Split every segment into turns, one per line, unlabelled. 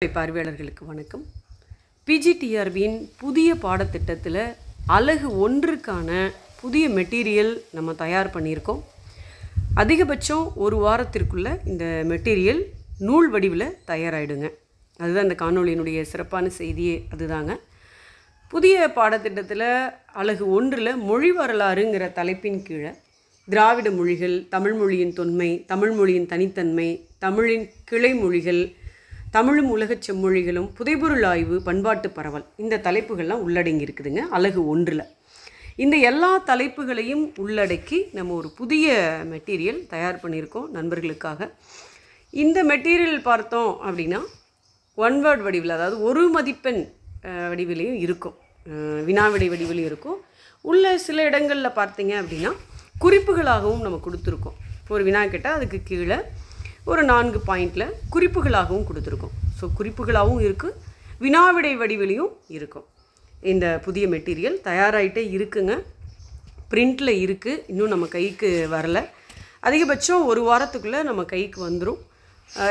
பார்வையாளர்களுக்கு வணக்கம். பிஜிடிஆர்பியின் புதிய பாடத்திட்டத்தில் அலகு 1க்கான புதிய மெட்டீரியல் நம்ம தயார் பண்ணியிருக்கோம். அதிகபட்சம் ஒரு வாரத்திற்குள்ளே இந்த மெட்டீரியல் நூல் வடிவில் தயாராகிடுங்க. அதுதான் இந்த காணொளியினுடைய சிறப்பான செய்தியே அதுதாங்க. புதிய பாடத்திட்டத்தில் அலகு 1ல் மொழி வரலாறுங்கிற தலைப்பின் கீழே திராவிட மொழிகள், தமிழ் மொழியின் தொன்மை, தமிழ் மொழியின் தனித்தன்மை, தமிழின் கிளை மொழிகள், தமிழும் உலகச் செம்மொழிகளும், புதைபொருள் ஆய்வு, பண்பாட்டு பரவல், இந்த தலைப்புகள்லாம் உள்ளடங்கி இருக்குதுங்க அலகு 1ல். இந்த எல்லா தலைப்புகளையும் உள்ளடக்கி நம்ம ஒரு புதிய மெட்டீரியல் தயார் பண்ணியிருக்கோம் நண்பர்களுக்காக. இந்த மெட்டீரியல் பார்த்தோம் அப்படின்னா ஒன் வேர்ட் வடிவில், அதாவது ஒரு மதிப்பெண் வடிவிலையும் இருக்கும், வினாவிடை வடிவிலையும் இருக்கும். உள்ள சில இடங்களில் பார்த்தீங்க அப்படின்னா குறிப்புகளாகவும் நம்ம கொடுத்துருக்கோம். ஒரு வினா கேட்டால் அதுக்கு கீழே ஒரு 4 பாயிண்டில் குறிப்புகளாகவும் கொடுத்துருக்கோம். ஸோ குறிப்புகளாகவும் இருக்குது, வினாவிடை வடிவிலையும் இருக்கும். இந்த புதிய மெட்டீரியல் தயாராகிட்டே இருக்குங்க, பிரிண்டில் இருக்குது, இன்னும் நம்ம கைக்கு வரலை. அதிகபட்சம் ஒரு வாரத்துக்குள்ளே நம்ம கைக்கு வந்துடும்.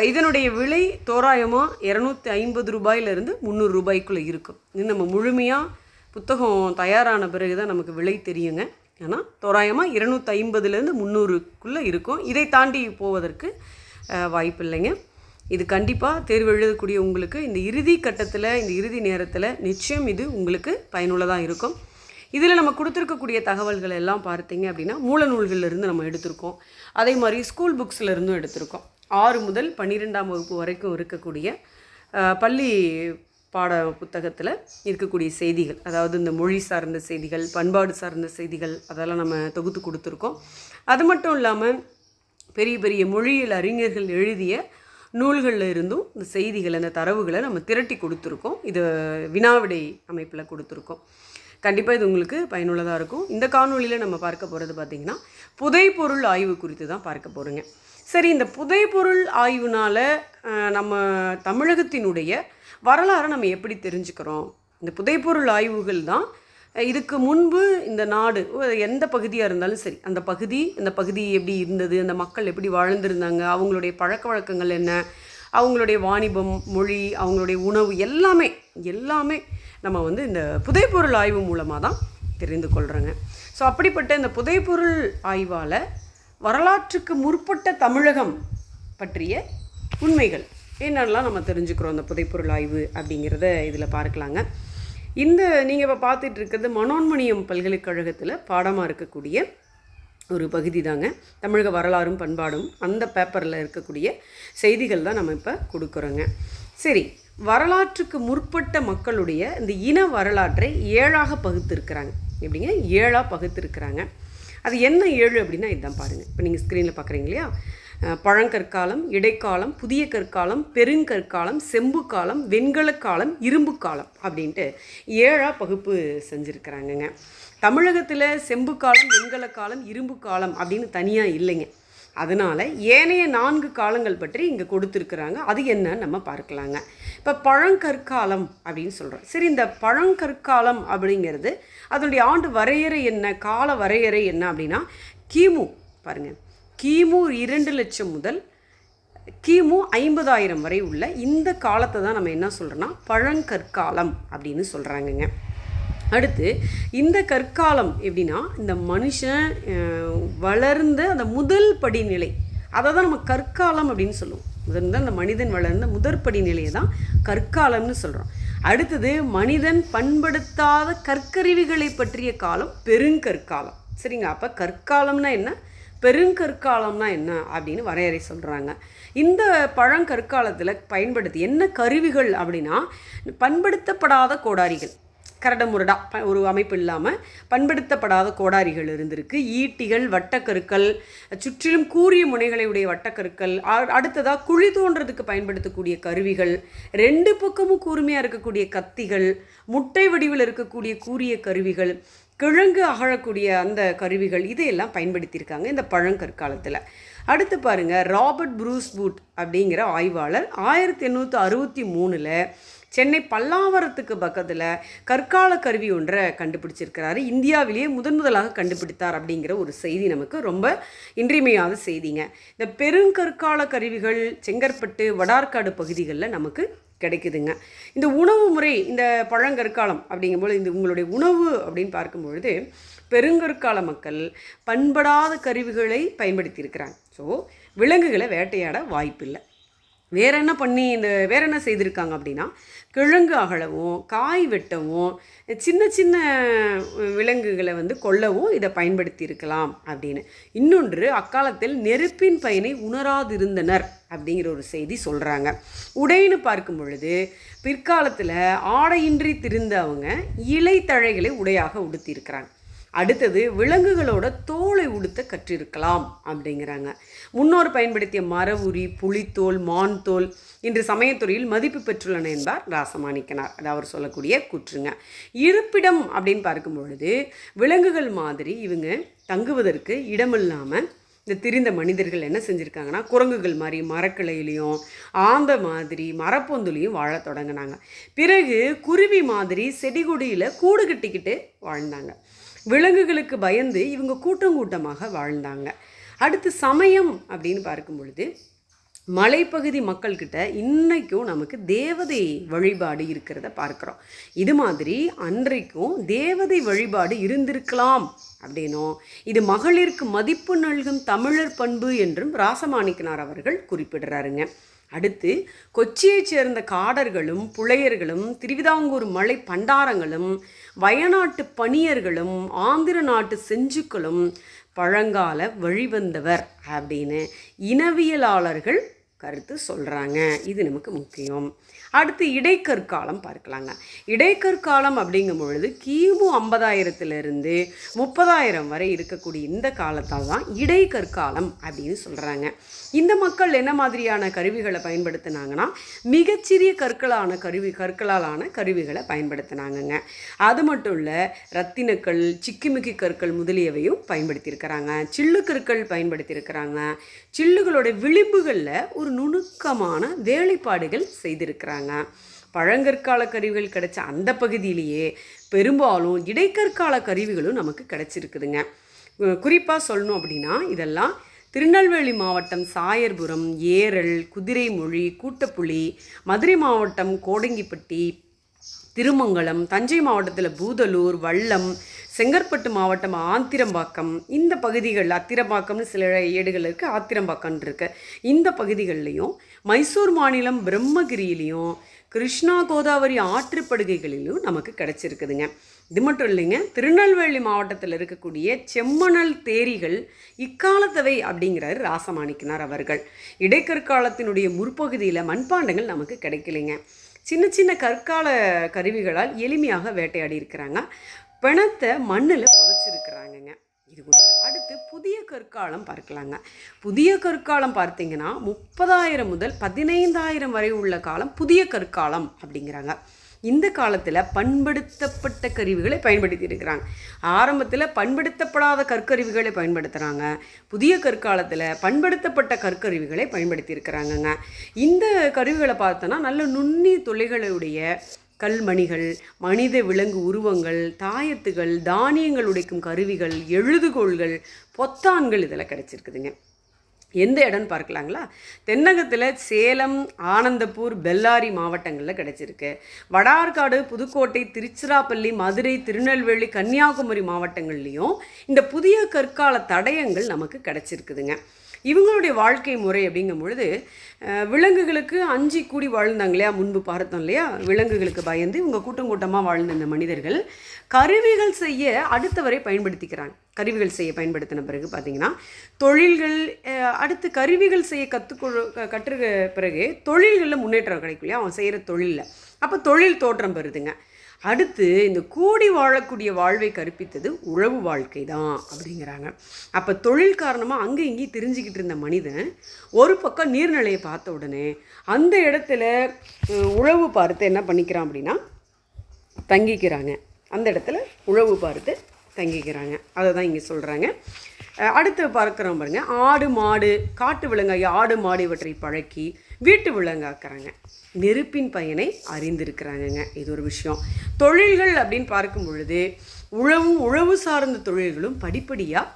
இதனுடைய விலை தோராயமாக 250 ரூபாயிலிருந்து 300 ரூபாய்க்குள்ளே இருக்கும். இது நம்ம முழுமையாக புத்தகம் தயாரான பிறகு தான் நமக்கு விலை தெரியுங்க. ஆனால் தோராயமாக 250லேருந்து 300க்குள்ளே இருக்கும். இதை தாண்டி போவதற்கு வாய்ப்பு இல்லைங்க. இது கண்டிப்பாக தேர்வு எழுதக்கூடிய உங்களுக்கு இந்த இறுதி கட்டத்தில், இந்த இறுதி நேரத்தில் நிச்சயம் இது உங்களுக்கு பயனுள்ளதாக இருக்கும். இதில் நம்ம கொடுத்துருக்கக்கூடிய தகவல்கள் எல்லாம் பார்த்தீங்க அப்படின்னா மூல நூல்களிலிருந்து நம்ம எடுத்திருக்கோம். அதே மாதிரி ஸ்கூல் புக்ஸில் இருந்தும் எடுத்திருக்கோம். 6 முதல் 12ஆம் வகுப்பு வரைக்கும் இருக்கக்கூடிய பள்ளி பாட புத்தகத்தில் இருக்கக்கூடிய செய்திகள், அதாவது இந்த மொழி சார்ந்த செய்திகள், பண்பாடு சார்ந்த செய்திகள், அதெல்லாம் நம்ம தொகுத்து கொடுத்துருக்கோம். அது மட்டும் இல்லாமல் பெரிய பெரிய மொழியியல் அறிஞர்கள் எழுதிய நூல்களில் இருந்தும் இந்த செய்திகள், அந்த தரவுகளை நம்ம திரட்டி கொடுத்துருக்கோம். இது வினாவிடை அமைப்பில் கொடுத்துருக்கோம். கண்டிப்பாக இது உங்களுக்கு பயனுள்ளதாக இருக்கும். இந்த காணொலியில் நம்ம பார்க்க போகிறது பார்த்திங்கன்னா புதைபொருள் ஆய்வு குறித்து தான் பார்க்க போகிறோங்க. சரி, இந்த புதைபொருள் ஆய்வுனால் நம்ம தமிழகத்தினுடைய வரலாறை நம்ம எப்படி தெரிஞ்சுக்கிறோம்? இந்த புதைபொருள் ஆய்வுகள் தான் இதுக்கு முன்பு இந்த நாடு எந்த பகுதியாக இருந்தாலும் சரி, அந்த பகுதி எப்படி இருந்தது, அந்த மக்கள் எப்படி வாழ்ந்திருந்தாங்க, அவங்களுடைய பழக்க வழக்கங்கள் என்ன, அவங்களுடைய வாணிபம், மொழி, அவங்களுடைய உணவு, எல்லாமே நம்ம இந்த புதைபொருள் ஆய்வு மூலமாக தான் தெரிந்து கொள்கிறோங்க. ஸோ அப்படிப்பட்ட இந்த புதைபொருள் ஆய்வால் வரலாற்றுக்கு முற்பட்ட தமிழகம் பற்றிய உண்மைகள் என்னெல்லாம் நம்ம தெரிஞ்சுக்கிறோம் இந்த புதைப்பொருள் ஆய்வு அப்படிங்கிறத இதில் பார்க்கலாங்க. இந்த நீங்கள் இப்போ பார்த்துட்டு இருக்கிறது மனோன்மணியம் பல்கலைக்கழகத்தில் பாடமாக இருக்கக்கூடிய ஒரு பகுதி தாங்க, தமிழக வரலாறும் பண்பாடும். அந்த பேப்பரில் இருக்கக்கூடிய செய்திகள் தான் நம்ம இப்போ கொடுக்குறோங்க. சரி, வரலாற்றுக்கு முற்பட்ட மக்களுடைய இந்த இன வரலாற்றை 7ஆக பகுத்திருக்கிறாங்க. எப்படிங்க 7ஆக பகுத்திருக்கிறாங்க? அது என்ன 7 அப்படின்னா இதுதான் பாருங்கள். இப்போ நீங்கள் ஸ்க்ரீனில் பார்க்குறீங்க இல்லையா? பழங்கற்காலம், இடைக்காலம், புதிய கற்காலம், பெருங்கற்காலம், செம்பு காலம், வெண்கல காலம், இரும்பு காலம் அப்படின்ட்டு 7ஆக பகுப்பு செஞ்சுருக்கிறாங்கங்க. தமிழகத்தில் செம்பு காலம், வெண்கல காலம், இரும்பு காலம் அப்படின்னு தனியாக இல்லைங்க. அதனால் ஏனைய 4 காலங்கள் பற்றி இங்கே கொடுத்துருக்குறாங்க. அது என்னன்னு நம்ம பார்க்கலாங்க. இப்போ பழங்கற்காலம் அப்படின்னு சொல்கிறோம். சரி, இந்த பழங்கற்காலம் அப்படிங்கிறது அதனுடைய ஆண்டு வரையறை என்ன, கால வரையறை என்ன அப்படின்னா கிமு பாருங்கள், கிமு 2 லட்சம் முதல் கிமு 50,000 வரை உள்ள இந்த காலத்தை தான் நம்ம என்ன சொல்கிறோன்னா பழங்கற்காலம் அப்படின்னு சொல்கிறாங்கங்க. அடுத்து இந்த கற்காலம் எப்படின்னா இந்த மனுஷன் வளர்ந்த அந்த முதல் படிநிலை, அதை தான் நம்ம கற்காலம் அப்படின்னு சொல்லுவோம். முதல்ல அந்த மனிதன் வளர்ந்த முதற்படி நிலையை தான் கற்காலம்னு சொல்கிறோம். அடுத்தது மனிதன் பண்படுத்தாத கற்கருவிகளை பற்றிய காலம் பெருங்கற்காலம். சரிங்க, அப்போ கற்காலம்னா என்ன, பெருங்கற்காலம்னா என்ன அப்படின்னு வரையறை சொல்கிறாங்க. இந்த பழங்கற்காலத்தில் பயன்படுத்தி என்ன கருவிகள் அப்படின்னா பண்படுத்தப்படாத கோடாரிகள், கரடமுரடா ஒரு அமைப்பு இல்லாமல் பண்படுத்தப்படாத கோடாரிகள் இருந்திருக்கு. ஈட்டிகள், வட்டக்கருக்கள், சுற்றிலும் கூரிய முனைகளுடைய வட்டக்கருக்கள், அடுத்ததாக குழி தோன்றதுக்கு பயன்படுத்தக்கூடிய கருவிகள், 2 பக்கமும் கூர்மையாக இருக்கக்கூடிய கத்திகள், முட்டை வடிவில் இருக்கக்கூடிய கூரிய கருவிகள், கிழங்கு அகழக்கூடிய அந்த கருவிகள், இதையெல்லாம் பயன்படுத்தியிருக்காங்க இந்த பழங்கற்காலத்தில். அடுத்து பாருங்கள், ராபர்ட் ப்ரூஸ் பூட் அப்படிங்கிற ஆய்வாளர் 1863 சென்னை பல்லாவரத்துக்கு பக்கத்தில் கற்கால கருவி ஒன்றை கண்டுபிடிச்சிருக்கிறாரு. இந்தியாவிலேயே முதலாக கண்டுபிடித்தார் அப்படிங்கிற ஒரு செய்தி நமக்கு ரொம்ப இன்றியமையாத செய்திங்க. இந்த பெருங்கற்கால கருவிகள் செங்கற்பட்டு வடார்காடு பகுதிகளில் நமக்கு கிடைக்குதுங்க. இந்த உணவு முறை, இந்த பழங்கற்காலம் அப்படிங்கும்போது இந்த உங்களுடைய உணவு அப்படின்னு பார்க்கும்பொழுது பெருங்கற்கால மக்கள் பண்படாத கருவிகளை பயன்படுத்தியிருக்கிறாங்க. ஸோ விலங்குகளை வேட்டையாட வாய்ப்பில்லை. வேற என்ன செய்திருக்காங்க அப்படின்னா, கிழங்கு அகழவும் காய் வெட்டவும் சின்ன சின்ன விலங்குகளை கொல்லவும் இதை பயன்படுத்தி இருக்கலாம் அப்படின்னு. இன்னொன்று, அக்காலத்தில் நெருப்பின் பயனை உணராதிருந்தனர் அப்படிங்கிற ஒரு செய்தி சொல்கிறாங்க. உடைன்னு பார்க்கும் பொழுது பிற்காலத்தில் ஆடையின்றி திரிந்த அவங்க இலைத்தழைகளை உடையாக உடுத்தியிருக்கிறாங்க. அடுத்தது, விலங்குகளோட தோலை உடுத்த கற்றிருக்கலாம் அப்படிங்கிறாங்க. முன்னோர் பயன்படுத்திய மர உரி, புலித்தோல், மான் தோல் இன்று சமயத்துறையில் மதிப்பு பெற்றுள்ளன என்பார் ராசமாணிக்கனார். அது அவர் சொல்லக்கூடிய கூற்றுங்க. இருப்பிடம் அப்படின்னு பார்க்கும் பொழுது விலங்குகள் மாதிரி இவங்க தங்குவதற்கு இடமில்லாமல் இந்த திரிந்த மனிதர்கள் என்ன செஞ்சுருக்காங்கன்னா, குரங்குகள் மாதிரி மரக்கிளையிலையும் ஆந்த மாதிரி மரப்பொந்துலையும் வாழ தொடங்கினாங்க. பிறகு குருவி மாதிரி செடி கொடியில் கூடு கட்டிக்கிட்டு வாழ்ந்தாங்க. விலங்குகளுக்கு பயந்து இவங்க கூட்டமாக வாழ்ந்தாங்க. அடுத்து சமயம் அப்படின்னு பார்க்கும் பொழுது மலைப்பகுதி மக்கள்கிட்ட இன்றைக்கும் நமக்கு தேவதை வழிபாடு இருக்கிறத பார்க்குறோம். இது மாதிரி அன்றைக்கும் தேவதை வழிபாடு இருந்திருக்கலாம் அப்படின்னும், இது மகளிருக்கு மதிப்பு நல்கும் தமிழர் பண்பு என்றும் ராசமாணிக்கனார் அவர்கள் குறிப்பிடுறாருங்க. அடுத்து, கொச்சியைச் சேர்ந்த காடர்களும் புலையர்களும் திருவிதாங்கூர் மலை பண்டாரங்களும் வயநாட்டு பணியர்களும் ஆந்திர நாட்டு செஞ்சுக்களும் பழங்கால வழிவந்தவர் அப்படின்னு இனவியலாளர்கள் கருத்து சொல்கிறாங்க. இது நமக்கு முக்கியம். அடுத்து இடைக்கற்காலம் பார்க்கலாங்க. இடைக்கற்காலம் அப்படிங்கும் பொழுது கிமு 50,000 30,000 வரை இருக்கக்கூடிய இந்த காலத்தால் தான் இடைக்கற்காலம் அப்படின்னு சொல்கிறாங்க. இந்த மக்கள் என்ன மாதிரியான கருவிகளை பயன்படுத்தினாங்கன்னா, மிகச்சிறிய கற்களாலான கருவிகளை பயன்படுத்தினாங்கங்க. அது மட்டும் இல்லை, ரத்தினக்கல், சிக்கிமிக்கி கற்கள் முதலியவையும் பயன்படுத்தியிருக்கிறாங்க. சில்லு கற்கள் பயன்படுத்தியிருக்கிறாங்க. சில்லுகளோட விளிம்புகளில் ஒரு நுணுக்கமான வேலைப்பாடுகள் செய்திருக்கிறாங்க. பழங்கற்கால கருவிகள் கிடைச்ச அந்த பகுதியிலேயே பெரும்பாலும் இடைக்கற்கால கருவிகளும் நமக்கு கிடைச்சிருக்குதுங்க. குறிப்பாக சொல்லணும் அப்படின்னா, இதெல்லாம் திருநெல்வேலி மாவட்டம் சாயர்புரம், ஏரல், குதிரைமொழி, கூட்டப்புலி, மதுரை மாவட்டம் கோடங்கிப்பட்டி, திருமங்கலம், தஞ்சை மாவட்டத்தில் பூதலூர், வல்லம், செங்கற்பட்டு மாவட்டம் ஆத்திரம்பாக்கம், இந்த பகுதிகளில் அத்திரம்பாக்கம்னு சில ஏடுகள் இருக்குது, ஆத்திரம்பாக்கம்னு இருக்குது. இந்த பகுதிகள்லையும் மைசூர் மாநிலம் பிரம்மகிரியிலையும் கிருஷ்ணா கோதாவரி ஆற்றுப்படுகைகளிலும் நமக்கு கிடச்சிருக்குதுங்க. இது மட்டும் இல்லைங்க, திருநெல்வேலி மாவட்டத்தில் இருக்கக்கூடிய செம்மணல் தேரிகள் இக்காலத்தவை அப்படிங்கிறாரு ராசமாணிக்கனார் அவர்கள். இடைக்கற்காலத்தினுடைய முற்பகுதியில் மண்பாண்டங்கள் நமக்கு கிடைக்கலைங்க. சின்ன சின்ன கற்கால கருவிகளால் எளிமையாக வேட்டையாடி இருக்கிறாங்க. பிணத்தை மண்ணில் புதைச்சிருக்கிறாங்கங்க. இது ஒன்று. அடுத்து புதிய கற்காலம் பார்க்கலாங்க. புதிய கற்காலம் பார்த்தீங்கன்னா 30,000 முதல் 15,000 வரை உள்ள காலம் புதிய கற்காலம் அப்படிங்கிறாங்க. இந்த காலத்தில் பண்படுத்தப்பட்ட கருவிகளை பயன்படுத்தி இருக்கிறாங்க. ஆரம்பத்தில் பண்படுத்தப்படாத கற்கருவிகளை பயன்படுத்துகிறாங்க. புதிய கற்காலத்தில் பண்படுத்தப்பட்ட கற்கருவிகளை பயன்படுத்தி இருக்கிறாங்கங்க. இந்த கருவிகளை பார்த்தோன்னா நல்ல நுண்ணி துளைகளுடைய கல்மணிகள், மனித விலங்கு உருவங்கள், தாயத்துகள், தானியங்கள் உடைக்கும் கருவிகள், எழுதுகோள்கள், பொத்தான்கள் இதெல்லாம் கிடச்சிருக்குதுங்க. எந்த இடம்னு பார்க்கலாங்களா? தென்னகத்தில் சேலம், ஆனந்தப்பூர், பெல்லாரி மாவட்டங்களில் கிடச்சிருக்கு. வடார்காடு, புதுக்கோட்டை, திருச்சிராப்பள்ளி, மதுரை, திருநெல்வேலி, கன்னியாகுமரி மாவட்டங்கள்லேயும் இந்த புதிய கற்கால தடயங்கள் நமக்கு கிடச்சிருக்குதுங்க. இவங்களுடைய வாழ்க்கை முறை அப்படிங்கும் பொழுது விலங்குகளுக்கு அஞ்சி கூடி வாழ்ந்தாங்க இல்லையா, முன்பு பார்த்தோம் இல்லையா, விலங்குகளுக்கு பயந்து இவங்க கூட்டமாக வாழ்ந்த இந்த மனிதர்கள் கருவிகள் செய்ய அடுத்தவரை பயன்படுத்திக்கிறாங்க. கருவிகள் செய்ய பயன்படுத்தின பிறகு பார்த்திங்கன்னா தொழில்கள், அடுத்து கருவிகள் செய்ய கற்றுக்க பிறகு தொழில்களில் முன்னேற்றம் கிடைக்கும் இல்லையா, அவன் செய்கிற தொழிலில். அப்போ தொழில் தோற்றம் பெறுதுங்க. அடுத்து இந்த கூடி வாழக்கூடிய வாழ்வை கற்பித்தது உழவு வாழ்க்கை தான் அப்படிங்கிறாங்க. அப்போ தொழில் காரணமாக அங்கே இங்கேயும் தெரிஞ்சுக்கிட்டு இருந்த மனிதன் ஒரு பக்கம் நீர்நிலையை பார்த்த உடனே அந்த இடத்துல உழவு பார்த்து என்ன பண்ணிக்கிறான் அப்படின்னா தங்கிக்கிறாங்க. அந்த இடத்துல உழவு பார்த்து தங்கிக்கிறாங்க. அதை தான் இங்கே சொல்கிறாங்க. அடுத்து பார்க்குறோம் பாருங்கள், ஆடு மாடு, காட்டு விலங்காகி ஆடு மாடு இவற்றை பழக்கி வீட்டு விலங்காக்குறாங்க. நெருப்பின் பயனை அறிந்திருக்கிறாங்கங்க. இது ஒரு விஷயம். தொழில்கள் அப்படின்னு பார்க்கும் பொழுது உழவு சார்ந்த தொழில்களும் படிப்படியாக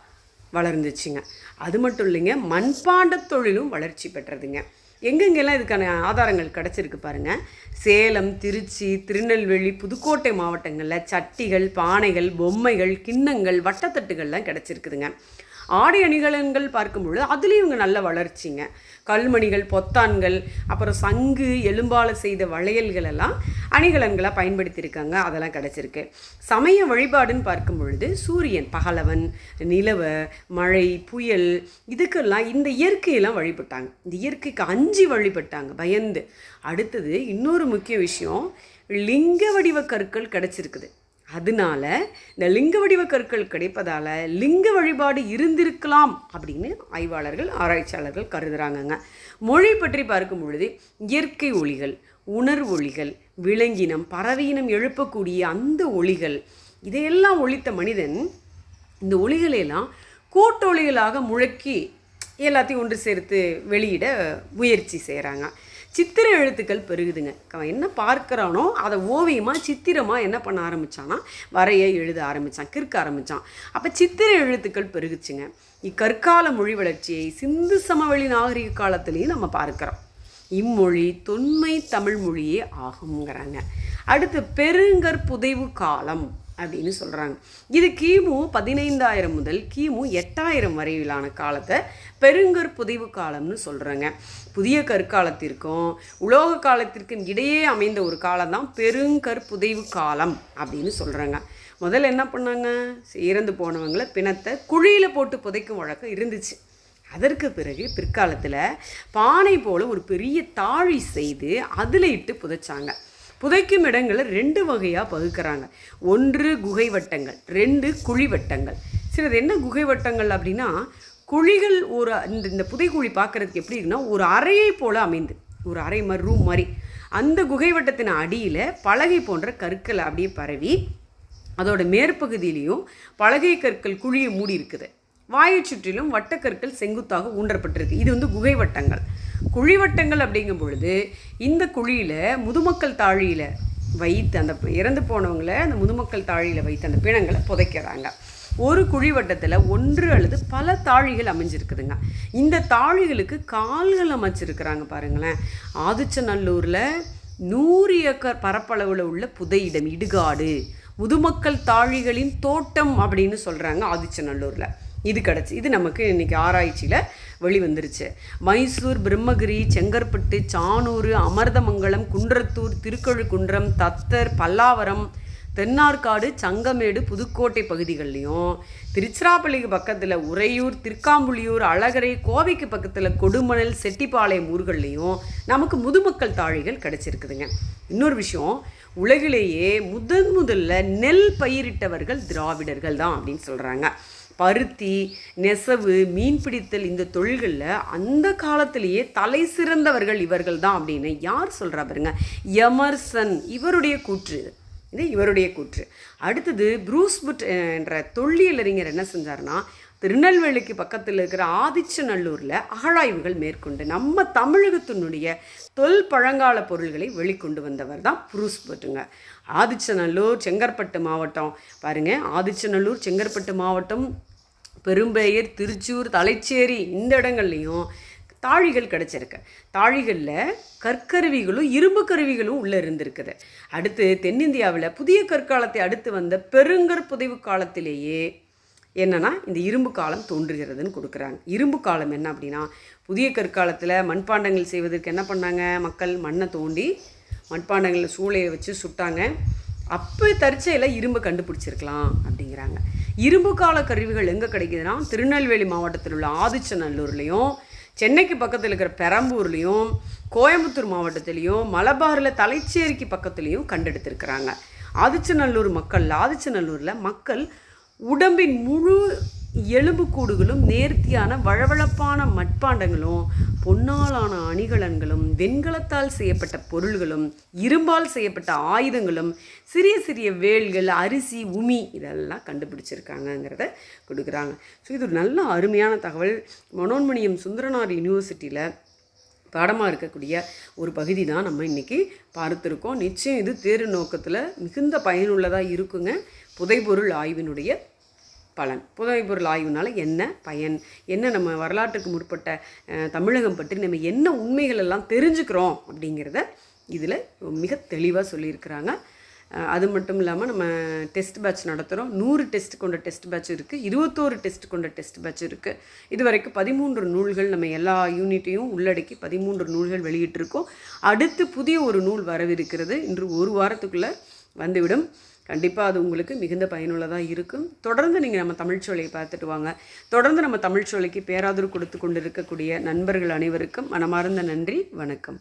வளர்ந்துச்சுங்க. அது மட்டும் இல்லைங்க, மண்பாண்ட தொழிலும் வளர்ச்சி பெற்றதுங்க. எங்கெங்கெல்லாம் இதுக்கான ஆதாரங்கள் கிடச்சிருக்கு பாருங்கள். சேலம், திருச்சி, திருநெல்வேலி, புதுக்கோட்டை மாவட்டங்களில் சட்டிகள், பானைகள், பொம்மைகள், கிண்ணங்கள், வட்டத்தட்டுகள்லாம் கிடச்சிருக்குதுங்க. ஆடை அணிகலன்கள் பார்க்கும்பொழுது அதுலேயும் இவங்க நல்ல வளர்ச்சிங்க. கல்மணிகள், பொத்தான்கள், அப்புறம் சங்கு, எலும்பால் செய்த வளையல்கள் எல்லாம் அணிகலன்களாக பயன்படுத்தியிருக்காங்க. அதெல்லாம் கிடச்சிருக்கு. சமய வழிபாடுன்னு பார்க்கும் பொழுது சூரியன், பகலவன், நிலவ, மழை, புயல், இதுக்கெல்லாம் இந்த இயற்கையெல்லாம் வழிபட்டாங்க. இந்த இயற்கைக்கு அஞ்சி வழிபட்டாங்க, பயந்து. அடுத்தது இன்னொரு முக்கிய விஷயம், லிங்க வடிவ கற்கள் கிடச்சிருக்குது. அதனால இந்த லிங்க வடிவ கற்கள் கிடைப்பதால் லிங்க வழிபாடு இருந்திருக்கலாம் அப்படின்னு ஆய்வாளர்கள், ஆராய்ச்சியாளர்கள் கருதுகிறாங்கங்க. மொழி பற்றி பார்க்கும் பொழுது இயற்கை ஒலிகள், உணர்வு ஒலிகள், விலங்கினம், பறவையினம் எழுப்பக்கூடிய அந்த ஒலிகள், இதையெல்லாம் ஒலித்த மனிதன் இந்த ஒலிகளையெல்லாம் கூட்டொலிகளாக முழக்கி எல்லாத்தையும் ஒன்று சேர்த்து வெளியிட முயற்சி செய்கிறாங்க. சித்திர எழுத்துக்கள் பெருகுதுங்க. அவன் என்ன பார்க்குறானோ அதை ஓவியமாக, சித்திரமாக என்ன பண்ண ஆரம்பித்தான்னா வரைய, எழுத ஆரம்பித்தான், கிறுக்க ஆரம்பித்தான். அப்போ சித்திர எழுத்துக்கள் பெருகுச்சுங்க. இக்கற்கால மொழி வளர்ச்சியை சிந்து சமவெளி நாகரிக காலத்திலையும் நம்ம பார்க்குறோம். இம்மொழி தொன்மை தமிழ் மொழியே ஆகுங்கிறாங்க. அடுத்து பெருங்கற்புதைவு காலம் அப்படின்னு சொல்கிறாங்க. இது கிமு 15,000 முதல் கிமு 8,000 வரையிலான காலத்தை பெருங்கற்புதைவு காலம்னு சொல்கிறாங்க. புதிய கற்காலத்திற்கும் உலோக காலத்திற்கும் இடையே அமைந்த ஒரு காலம் தான் பெருங்கற்புதைவு காலம் அப்படின்னு சொல்கிறாங்க. முதல்ல என்ன பண்ணாங்க, இறந்து போனவங்களை பிணத்தை குழியில் போட்டு புதைக்கும் வழக்கம் இருந்துச்சு. அதற்கு பிறகு பிற்காலத்தில் பானை போல் ஒரு பெரிய தாழி செய்து அதில் இட்டு புதைச்சாங்க. புதைக்கும் இடங்களை 2 வகையாக பகுக்கிறாங்க. 1 குகை வட்டங்கள், 2 குழி வட்டங்கள். சிலது என்ன குகை வட்டங்கள் அப்படின்னா, குழிகள் ஒரு இந்த புதைக்குழி பார்க்குறதுக்கு எப்படி இருக்குன்னா ஒரு அறையை போல் அமைந்து, ஒரு அறை மாதிரி, ரூம் மாதிரி. அந்த குகை வட்டத்தின் அடியில் பலகை போன்ற கற்கள் அப்படியே பரவி அதோட மேற்பகுதியிலையும் பலகை கற்கள் குழியை மூடி இருக்குது. வாயை சுற்றிலும் வட்டக்கற்கள் செங்குத்தாக ஊன்றப்பட்டிருக்கு. இது வந்து குகை வட்டங்கள். குழிவட்டங்கள் அப்படிங்கும் பொழுது இந்த குழியில் முதுமக்கள் தாழியில் வைத்து அந்த இறந்து போனவங்களை அந்த முதுமக்கள் தாழியில் வைத்து அந்த பிணங்களை புதைக்கிறாங்க. ஒரு குழிவட்டத்தில் 1 அல்லது பல தாழிகள் அமைஞ்சிருக்குதுங்க. இந்த தாழிகளுக்கு கால்கள் அமைச்சிருக்கிறாங்க பாருங்களேன். ஆதிச்சநல்லூரில் 100 ஏக்கர் பரப்பளவில் உள்ள புதையிடம், இடுகாடு, முதுமக்கள் தாழிகளின் தோட்டம் அப்படின்னு சொல்கிறாங்க ஆதிச்சநல்லூரில். இது கிடச்சி, இது நமக்கு இன்றைக்கி ஆராய்ச்சியில் வெளிவந்துருச்சு. மைசூர், பிரம்மகிரி, செங்கற்பட்டு, சானூர், அமர்தமங்கலம், குன்றத்தூர், திருக்கழுக்குன்றம், தத்தர், பல்லாவரம், தென்னார்காடு, சங்கமேடு, புதுக்கோட்டை பகுதிகள்லையும், திருச்சிராப்பள்ளிக்கு பக்கத்தில் உறையூர், திருக்காம்புலியூர், அழகரை, கோவைக்கு பக்கத்தில் கொடுமணல், செட்டிப்பாளையம் ஊர்கள்லையும் நமக்கு முதுமக்கள் தாழிகள் கிடச்சிருக்குதுங்க. இன்னொரு விஷயம், உலகிலேயே முதல்ல நெல் பயிரிட்டவர்கள் திராவிடர்கள் தான் அப்படின்னு சொல்கிறாங்க. பருத்தி, நெசவு, மீன்பிடித்தல், இந்த தொழில்களில் அந்த காலத்திலேயே தலை சிறந்தவர்கள் இவர்கள் தான் அப்படின்னு யார் சொல்கிறா பாருங்க, எமர்சன். இவருடைய கூற்று இது, இவருடைய கூற்று. அடுத்தது ப்ரூஸ்புட் என்ற தொல்லியலறிஞர் என்ன செஞ்சார்னா, திருநெல்வேலிக்கு பக்கத்தில் இருக்கிற ஆதிச்சநல்லூரில் அகழாய்வுகள் மேற்கொண்டு நம்ம தமிழகத்தினுடைய பழங்கால பொருள்களை வெளிக்கொண்டு வந்தவர் தான் ப்ரூஸ்புட்டுங்க. ஆதிச்சநல்லூர், செங்கற்பட்டு மாவட்டம் பாருங்கள். ஆதிச்சநல்லூர், செங்கற்பட்டு மாவட்டம், பெரும்பெயர், திருச்சூர், தலைச்சேரி, இந்த இடங்கள்லையும் தாழிகள் கிடச்சிருக்கு. தாழிகளில் கற்கருவிகளும் இரும்பு கருவிகளும் உள்ளே இருந்திருக்குது. அடுத்து தென்னிந்தியாவில் புதிய கற்காலத்தை அடுத்து வந்த பெருங்கற்புதைவு காலத்திலேயே என்னென்னா இந்த இரும்பு காலம் தோன்றுகிறதுன்னு கொடுக்குறாங்க. இரும்பு காலம் என்ன அப்படின்னா, புதிய கற்காலத்தில் மண்பாண்டங்கள் செய்வதற்கு என்ன பண்ணாங்க மக்கள், மண்ணை தோண்டி மண்பாண்டங்களில் சூளையை வச்சு சுட்டாங்க. அப்போ தற்செயலில் இரும்பு கண்டுபிடிச்சிருக்கலாம் அப்படிங்கிறாங்க. இரும்பு கால கருவிகள் எங்கே கிடைக்குதுன்னா, திருநெல்வேலி மாவட்டத்தில் உள்ள ஆதிச்சநல்லூர்லேயும், சென்னைக்கு பக்கத்தில் இருக்கிற பெரம்பூர்லேயும், கோயம்புத்தூர் மாவட்டத்திலையும், மலபாரில் தலைச்சேரிக்கு பக்கத்துலேயும் கண்டெடுத்திருக்கிறாங்க. ஆதிச்சநல்லூரில் மக்கள் உடம்பின் முழு எலும்புக்கூடுகளும் நேர்த்தியான வழவழப்பான மட்பாண்டங்களும், பொன்னாலான அணிகலன்களும், வெண்கலத்தால் செய்யப்பட்ட பொருள்களும், இரும்பால் செய்யப்பட்ட ஆயுதங்களும், சிறிய சிறிய வேல்கள், அரிசி, உமி, இதெல்லாம் கண்டுபிடிச்சிருக்காங்கங்கிறத கொடுக்குறாங்க. ஸோ இது ஒரு நல்ல அருமையான தகவல். மனோன்மணியம் சுந்தரனார் யூனிவர்சிட்டியில் பாடமாக இருக்கக்கூடிய ஒரு பகுதி தான் நம்ம இன்றைக்கி பார்த்துருக்கோம். நிச்சயம் இது தேர்வு நோக்கத்தில் மிகுந்த பயனுள்ளதாக இருக்குங்க. புதைபொருள் ஆய்வினுடைய பலன். புதைபொருள் ஆய்வுனால் என்ன பயன், என்ன நம்ம வரலாற்றுக்கு முற்பட்ட தமிழகம் பற்றி நம்ம என்ன உண்மைகள் எல்லாம் தெரிஞ்சுக்கிறோம் அப்படிங்கிறத இதில் மிக தெளிவாக சொல்லியிருக்கிறாங்க. அது மட்டும் இல்லாமல் நம்ம டெஸ்ட் பேட்ச் நடத்துகிறோம். 100 டெஸ்ட் கொண்ட டெஸ்ட் பேட்ச் இருக்குது, 21 டெஸ்ட் கொண்ட டெஸ்ட் பேட்ச் இருக்குது. இது வரைக்கும் 13 நூல்கள் நம்ம எல்லா யூனிட்டையும் உள்ளடக்கி 13 நூல்கள் வெளியிட்டிருக்கோம். அடுத்து புதிய ஒரு நூல் வரவிருக்கிறது. இன்று ஒரு வாரத்துக்குள்ளே வந்துவிடும். கண்டிப்பாக அது உங்களுக்கு மிகுந்த பயனுள்ளதாக இருக்கும். தொடர்ந்து நீங்கள் நம்ம தமிழ்ச்சோலையை பார்த்துட்டு வாங்க. தொடர்ந்து நம்ம தமிழ்ச்சோலைக்கு பேராதரவு கொடுத்து கொண்டு இருக்கக்கூடிய நண்பர்கள் அனைவருக்கும் மனமார்ந்த நன்றி. வணக்கம்.